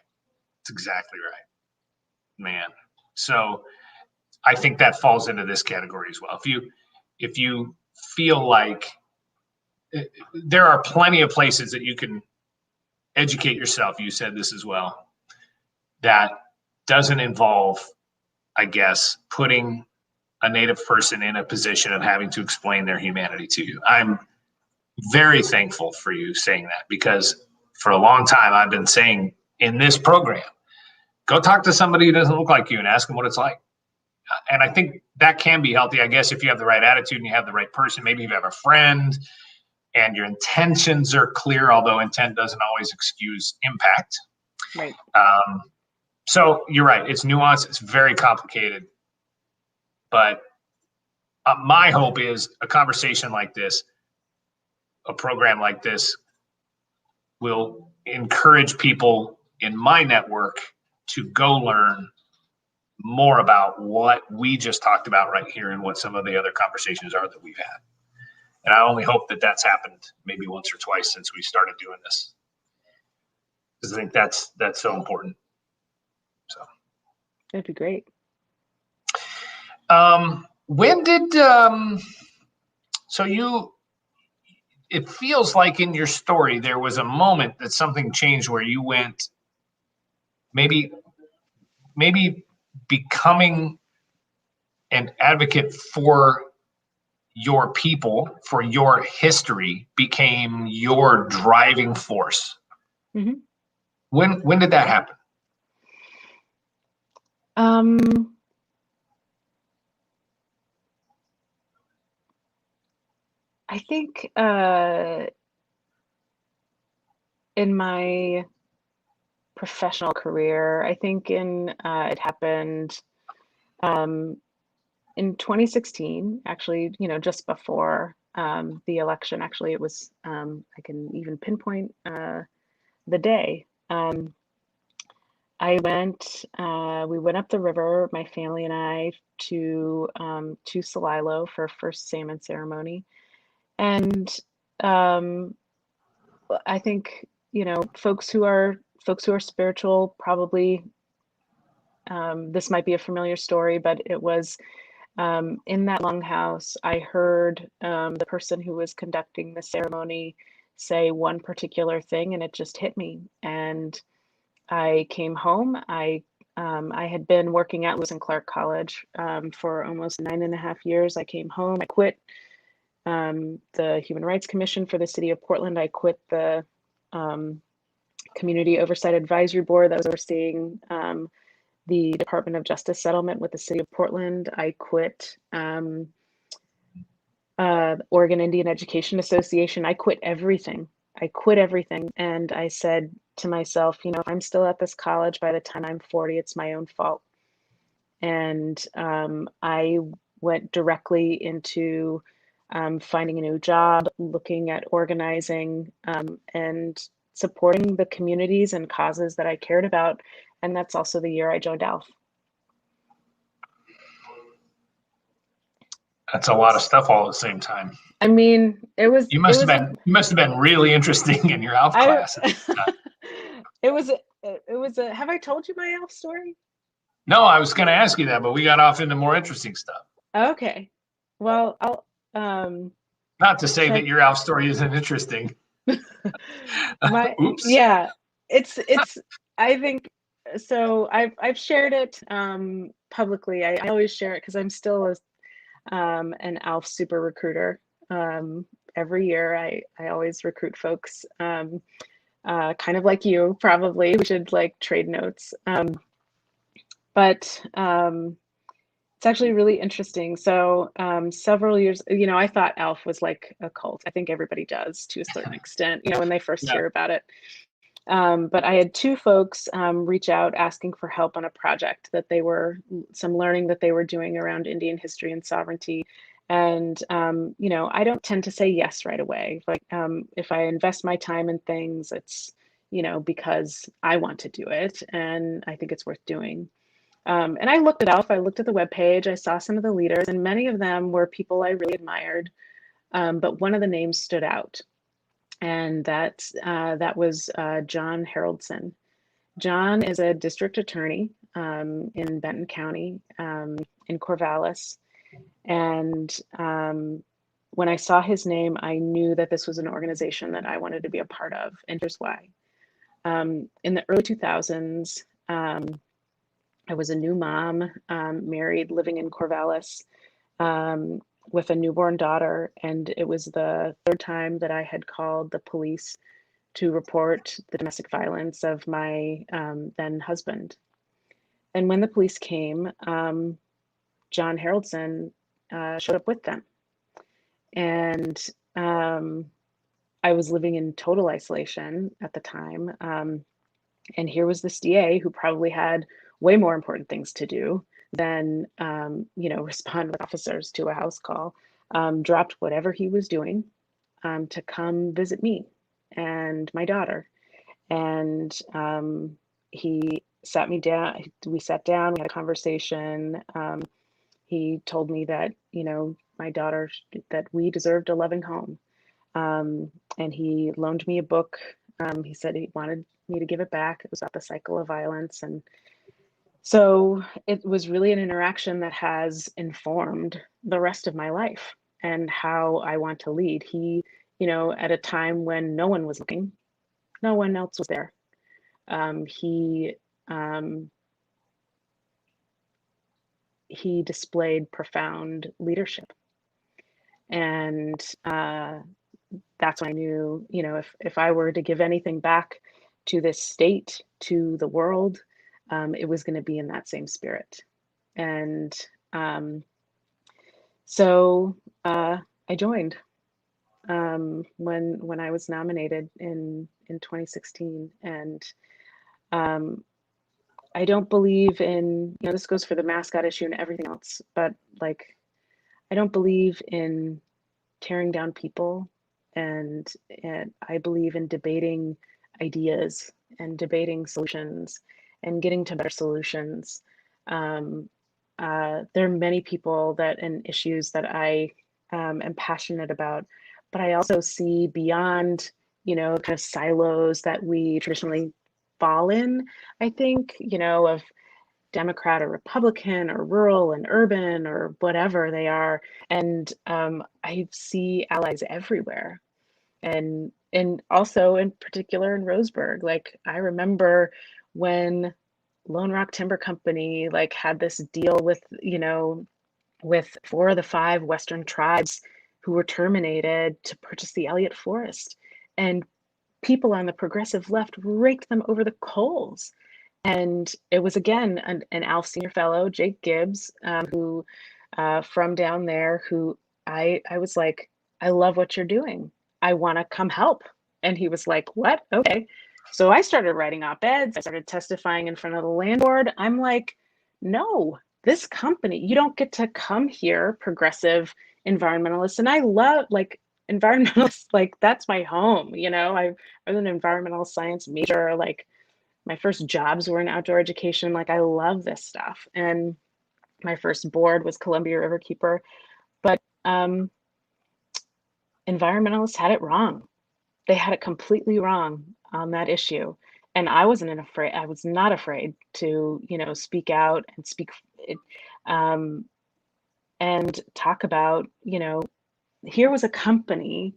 That's exactly right, man. So I think that falls into this category as well. If you feel like there are plenty of places that you can educate yourself, you said this as well, that doesn't involve, I guess, putting a Native person in a position of having to explain their humanity to you. I'm very thankful for you saying that, because for a long time I've been saying in this program, go talk to somebody who doesn't look like you and ask them what it's like. And I think that can be healthy, I guess, if you have the right attitude and you have the right person. Maybe you have a friend and your intentions are clear, although intent doesn't always excuse impact. Right. So you're right. It's nuanced. It's very complicated. But my hope is a conversation like this, a program like this, will encourage people in my network to go learn more about what we just talked about right here and what some of the other conversations are that we've had. And I only hope that that's happened maybe once or twice since we started doing this, because I think that's so important. So that'd be great. When did so you? It feels like in your story there was a moment that something changed where you went maybe becoming an advocate for your people, for your history, became your driving force. Mm-hmm. When did that happen? I think in my professional career, I think it happened in 2016, actually, just before the election. Actually, it was, I can even pinpoint the day. We went up the river, my family and I, to Celilo for first salmon ceremony. And I think, folks who are spiritual probably, this might be a familiar story, but it was in that longhouse, I heard the person who was conducting the ceremony say one particular thing, and it just hit me. And I came home. I had been working at Lewis and Clark College for almost 9.5 years. I came home. I quit the Human Rights Commission for the city of Portland. I quit the Community Oversight Advisory Board that was overseeing the Department of Justice settlement with the city of Portland. I quit Oregon Indian Education Association. I quit everything. And I said to myself, if I'm still at this college by the time I'm 40, it's my own fault. And I went directly into finding a new job, looking at organizing and supporting the communities and causes that I cared about. And that's also the year I joined ALF. That's a lot of stuff all at the same time. I mean, you must have been really interesting in your ALF class. It was have I told you my ALF story? No, I was going to ask you that, but we got off into more interesting stuff. Okay. Well, I'll not to say that your ALF story isn't interesting. Oops. Yeah, it's I think so. I've shared it publicly. I always share it because I'm still an ALF super recruiter. Every year I always recruit folks, kind of like you. Probably we should trade notes. But it's actually really interesting. So several years, I thought ALF was like a cult. I think everybody does to a certain extent, when they first hear about it. But I had two folks reach out asking for help on a project that some learning that they were doing around Indian history and sovereignty. And, I don't tend to say yes right away. If I invest my time in things, it's, because I want to do it and I think it's worth doing. And I looked it up. I looked at the webpage. I saw some of the leaders, and many of them were people I really admired. But one of the names stood out, and that was John Haroldson. John is a district attorney in Benton County, in Corvallis. And when I saw his name, I knew that this was an organization that I wanted to be a part of. And here's why. In the early 2000s, I was a new mom, married, living in Corvallis with a newborn daughter. And it was the third time that I had called the police to report the domestic violence of my then husband. And when the police came, John Haroldson showed up with them. And I was living in total isolation at the time. And here was this DA who probably had way more important things to do than, respond with officers to a house call, dropped whatever he was doing to come visit me and my daughter. And he sat me down. We sat down. We had a conversation. He told me that, my daughter, that we deserved a loving home. And he loaned me a book. He said he wanted me to give it back. It was about the cycle of violence. And so it was really an interaction that has informed the rest of my life and how I want to lead. He, at a time when no one was looking, no one else was there. He he displayed profound leadership, and that's when I knew, if I were to give anything back to this state, to the world, it was going to be in that same spirit. And so I joined when I was nominated in 2016, and I don't believe in, this goes for the mascot issue and everything else, but like, I don't believe in tearing down people, and I believe in debating ideas and debating solutions and getting to better solutions. There are many people and issues that I am passionate about, but I also see beyond, kind of silos that we traditionally fall in, I think, of Democrat or Republican or rural and urban or whatever they are. And I see allies everywhere. And also in particular in Roseburg. Like I remember when Lone Rock Timber Company like had this deal with 4 of the 5 Western tribes who were terminated to purchase the Elliott Forest. And people on the progressive left raked them over the coals. And it was again an ALF Senior Fellow, Jake Gibbs, who from down there, who I was like, I love what you're doing. I want to come help. And he was like, what? Okay. So I started writing op-eds. I started testifying in front of the land board. I'm like, no, this company, you don't get to come here, progressive environmentalists. And I love like environmentalists, like that's my home. I was an environmental science major, like my first jobs were in outdoor education. Like I love this stuff. And my first board was Columbia Riverkeeper. But environmentalists had it wrong. They had it completely wrong on that issue. And I was not afraid to, speak out and speak and talk about, here was a company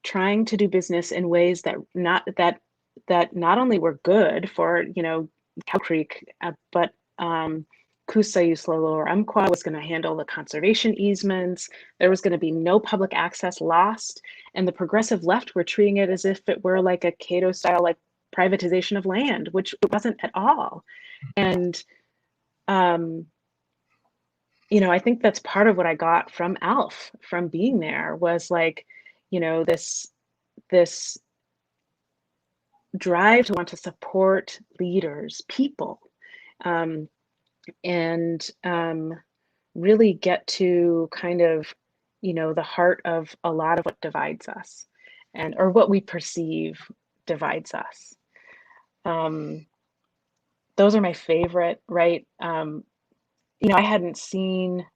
trying to do business in ways that not only were good for, Cow Creek, but Kusai, Celilo, or Umpqua was going to handle the conservation easements. There was going to be no public access lost. And the progressive left were treating it as if it were like a Cato style, like privatization of land, which it wasn't at all. And, I think that's part of what I got from ALF, from being there, was like, this drive to want to support leaders, people, and really get to kind of, the heart of a lot of what divides us, or what we perceive divides us. Those are my favorite, right? I hadn't seen,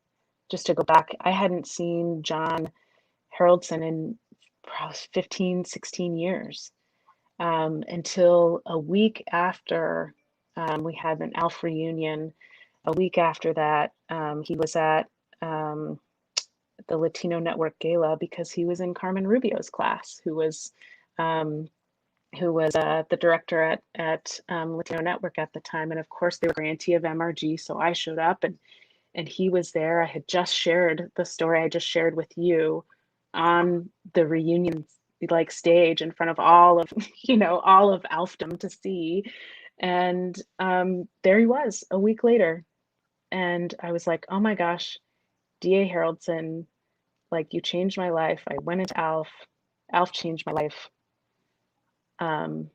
just to go back, I hadn't seen John Haroldson in probably 15, 16 years, until a week after we had an ALF reunion. A week after that, he was at the Latino Network Gala because he was in Carmen Rubio's class, who was the director at Latino Network at the time. And of course, they were grantee of MRG, so I showed up and he was there. I had just shared the story I just shared with you on the reunion like stage in front of all of all of ALFdom to see. And there he was a week later. And I was like, oh my gosh, D.A. Haroldson, like you changed my life. I went into ALF. ALF changed my life. And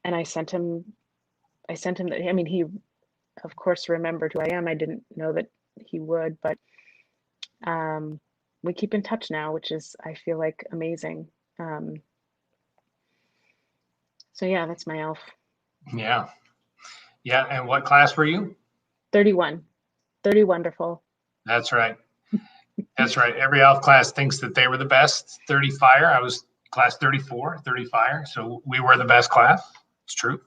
I sent him that. I mean, he of course remembered who I am. I didn't know that he would, but we keep in touch now, which is, I feel like, amazing. So yeah, that's my ALF. Yeah. Yeah. And what class were you? 31. 30 wonderful. That's right. That's right. Every ALF class thinks that they were the best. 30 fire. I was class 34, 30 fire. So we were the best class. It's true.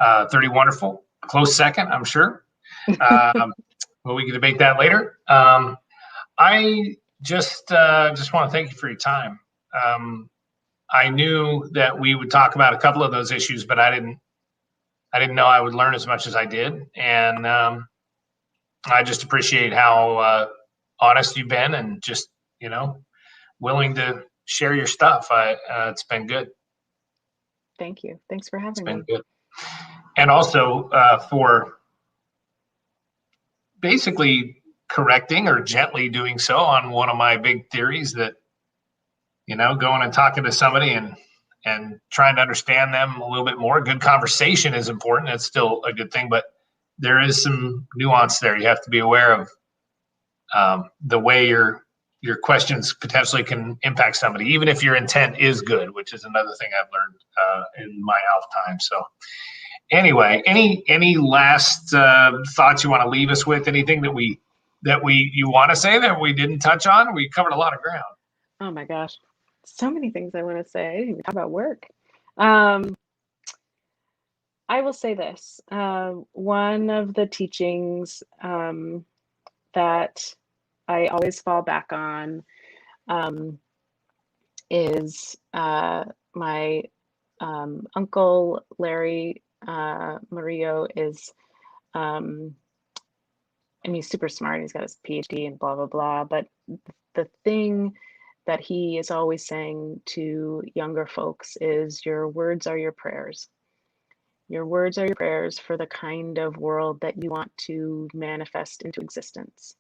30 wonderful. Close second, I'm sure. Well, we can debate that later. I just want to thank you for your time. I knew that we would talk about a couple of those issues, but I didn't know I would learn as much as I did. And I just appreciate how honest you've been and just, willing to share your stuff. It's been good. Thank you. Thanks for having me. It's been good. And also for basically correcting or gently doing so on one of my big theories that, going and talking to somebody and trying to understand them a little bit more. Good conversation is important. It's still a good thing, but there is some nuance there. You have to be aware of the way your questions potentially can impact somebody, even if your intent is good, which is another thing I've learned in my ALF time. So anyway, any last thoughts you want to leave us with? Anything that you want to say that we didn't touch on? We covered a lot of ground. Oh my gosh. So many things I want to say. I didn't even talk about work. I will say this. One of the teachings that I always fall back on is my uncle Larry Murillo is, he's super smart. He's got his PhD and blah, blah, blah. But the thing that he is always saying to younger folks is your words are your prayers. Your words are your prayers for the kind of world that you want to manifest into existence.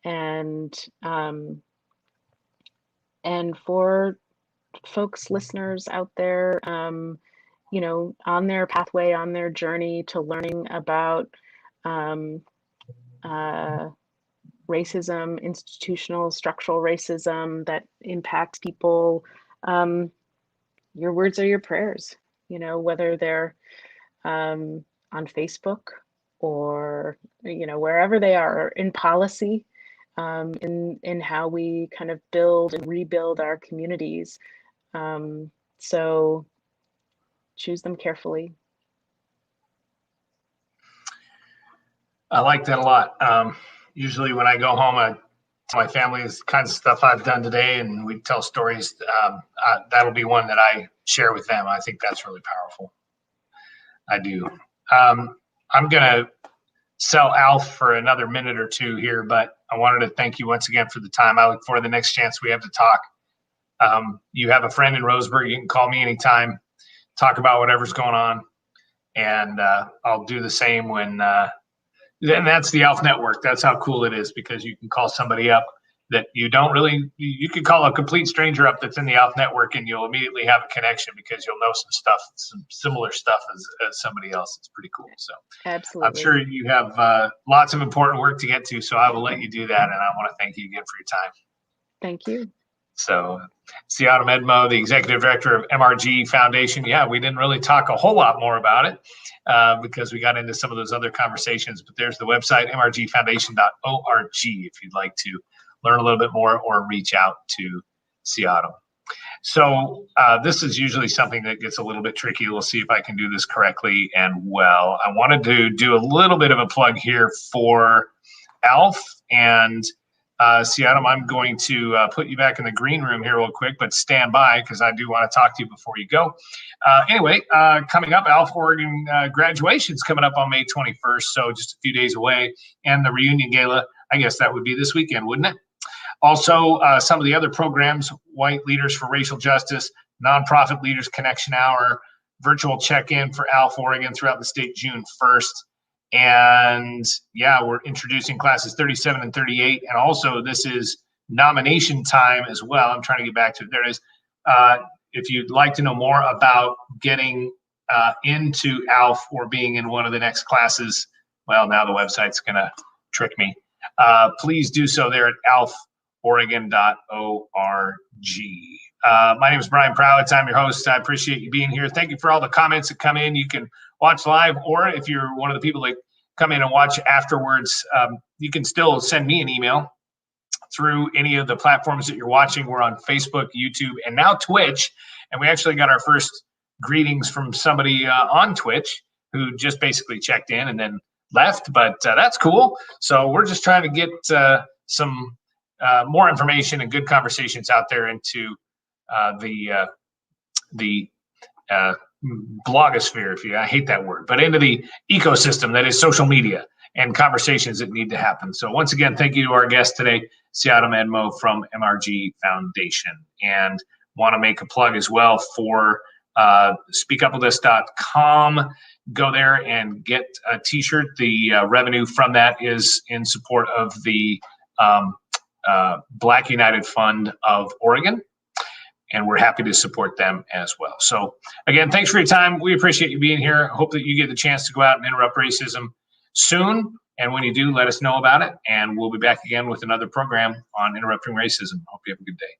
And for folks, listeners out there, on their pathway, on their journey to learning about racism, institutional, structural racism that impacts people, your words are your prayers, whether they're on Facebook or, wherever they are in policy, in how we kind of build and rebuild our communities. So choose them carefully. I like that a lot. Usually when I go home, I tell my family the kinds of stuff I've done today, and we tell stories. That'll be one that I share with them. I think that's really powerful. I do. I'm going to sell ALF for another minute or two here, but I wanted to thank you once again for the time. I look forward to the next chance we have to talk. You have a friend in Roseburg. You can call me anytime, talk about whatever's going on, and I'll do the same when and that's the ALF network. That's how cool it is, because you can call somebody up that you could call a complete stranger up that's in the ALF network, and you'll immediately have a connection because you'll know some similar stuff as somebody else. It's pretty cool. So absolutely. I'm sure you have lots of important work to get to, so I will let you do that. And I want to thank you again for your time. Thank you. So Seahdom Edmo, the executive director of MRG Foundation. Yeah, we didn't really talk a whole lot more about it because we got into some of those other conversations, but there's the website, mrgfoundation.org, if you'd like to learn a little bit more or reach out to Seahdom. So this is usually something that gets a little bit tricky. We'll see if I can do this correctly and well. I wanted to do a little bit of a plug here for ALF and Seahdom. I'm going to put you back in the green room here real quick, but stand by because I do want to talk to you before you go. Anyway, coming up, ALF Oregon graduation's coming up on May 21st, so just a few days away, and the reunion gala, I guess that would be this weekend, wouldn't it? Also, some of the other programs, White Leaders for Racial Justice, Nonprofit Leaders Connection Hour, virtual check-in for ALF Oregon throughout the state June 1st. And yeah, we're introducing classes 37 and 38. And also this is nomination time as well. I'm trying to get back to it. There it is. If you'd like to know more about getting into ALF or being in one of the next classes, well, now the website's going to trick me. Please do so there at alforegon.org. My name is Brian Prowitz. I'm your host. I appreciate you being here. Thank you for all the comments that come in. You can watch live, or if you're one of the people that come in and watch afterwards, you can still send me an email through any of the platforms that you're watching. We're on Facebook, YouTube, and now Twitch. And we actually got our first greetings from somebody on Twitch who just basically checked in and then left, but that's cool. So we're just trying to get some more information and good conversations out there into the blogosphere, I hate that word, but into the ecosystem that is social media and conversations that need to happen. So once again, thank you to our guest today, Seahdom Edmo from MRG Foundation, and want to make a plug as well for speakupwithus.com. Go there and get a t-shirt. The revenue from that is in support of the Black United Fund of Oregon, and we're happy to support them as well. So again, thanks for your time. We appreciate you being here. Hope that you get the chance to go out and interrupt racism soon. And when you do, let us know about it. And we'll be back again with another program on interrupting racism. Hope you have a good day.